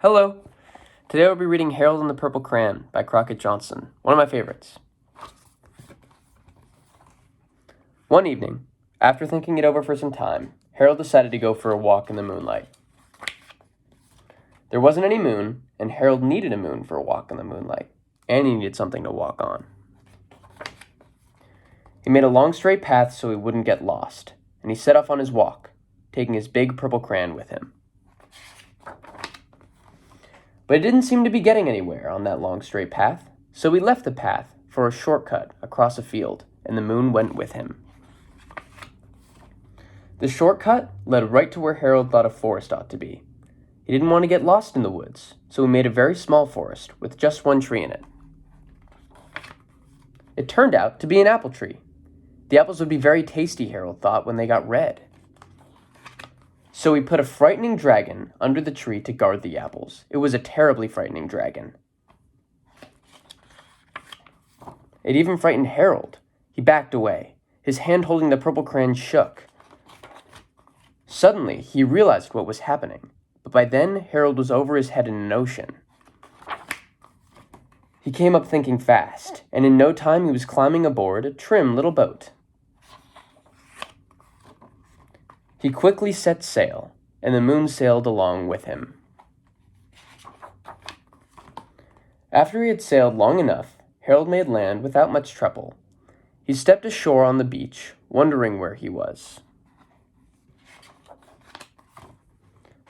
Hello! Today I'll be reading Harold and the Purple Crayon by Crockett Johnson, one of my favorites. One evening, after thinking it over for some time, Harold decided to go for a walk in the moonlight. There wasn't any moon, and Harold needed a moon for a walk in the moonlight, and he needed something to walk on. He made a long straight path so he wouldn't get lost, and he set off on his walk, taking his big purple crayon with him. But he didn't seem to be getting anywhere on that long straight path, so he left the path for a shortcut across a field, and the moon went with him. The shortcut led right to where Harold thought a forest ought to be. He didn't want to get lost in the woods, so he made a very small forest with just one tree in it. It turned out to be an apple tree. The apples would be very tasty, Harold thought, when they got red. So he put a frightening dragon under the tree to guard the apples. It was a terribly frightening dragon. It even frightened Harold. He backed away. His hand holding the purple crayon shook. Suddenly, he realized what was happening, but by then, Harold was over his head in an ocean. He came up thinking fast, and in no time he was climbing aboard a trim little boat. He quickly set sail, and the moon sailed along with him. After he had sailed long enough, Harold made land without much trouble. He stepped ashore on the beach, wondering where he was.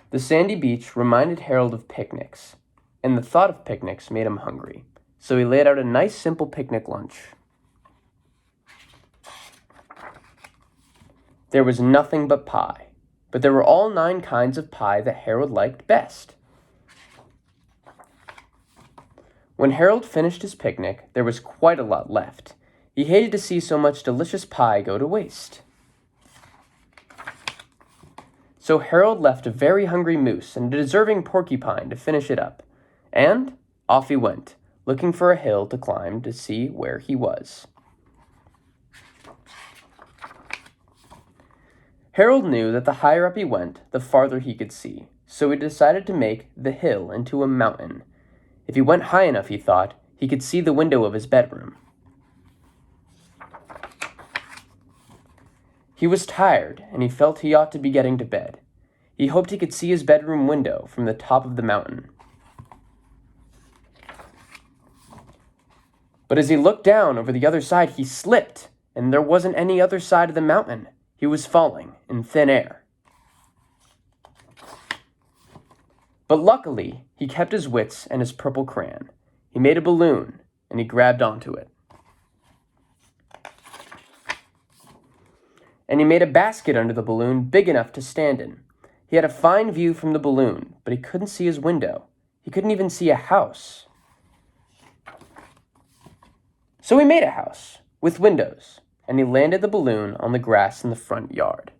The sandy beach reminded Harold of picnics, and the thought of picnics made him hungry, so he laid out a nice simple picnic lunch. There was nothing but pie, but there were all 9 kinds of pie that Harold liked best. When Harold finished his picnic, there was quite a lot left. He hated to see so much delicious pie go to waste. So Harold left a very hungry moose and a deserving porcupine to finish it up, and off he went, looking for a hill to climb to see where he was. Harold knew that the higher up he went, the farther he could see, so he decided to make the hill into a mountain. If he went high enough, he thought, he could see the window of his bedroom. He was tired, and he felt he ought to be getting to bed. He hoped he could see his bedroom window from the top of the mountain. But as he looked down over the other side, he slipped, and there wasn't any other side of the mountain. He was falling in thin air. But luckily, he kept his wits and his purple crayon. He made a balloon, and he grabbed onto it. And he made a basket under the balloon big enough to stand in. He had a fine view from the balloon, but he couldn't see his window. He couldn't even see a house. So he made a house with windows, and he landed the balloon on the grass in the front yard.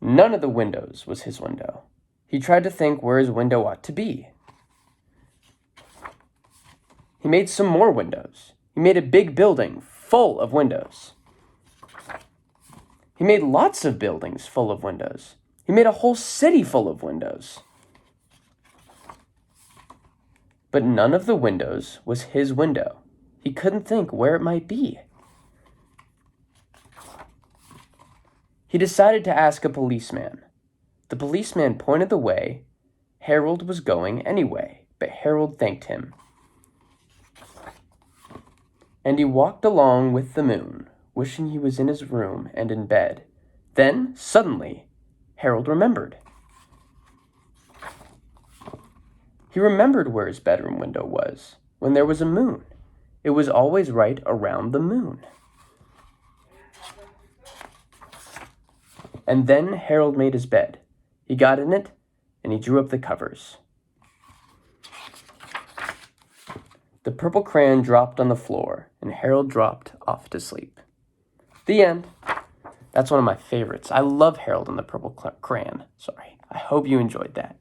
None of the windows was his window. He tried to think where his window ought to be. He made some more windows. He made a big building full of windows. He made lots of buildings full of windows. He made a whole city full of windows. But none of the windows was his window. He couldn't think where it might be. He decided to ask a policeman. The policeman pointed the way. Harold was going anyway, but Harold thanked him. And he walked along with the moon, wishing he was in his room and in bed. Then, suddenly, Harold remembered. He remembered where his bedroom window was when there was a moon. It was always right around the moon. And then Harold made his bed. He got in it, and he drew up the covers. The purple crayon dropped on the floor, and Harold dropped off to sleep. The end. That's one of my favorites. I love Harold and the Purple Crayon. I hope you enjoyed that.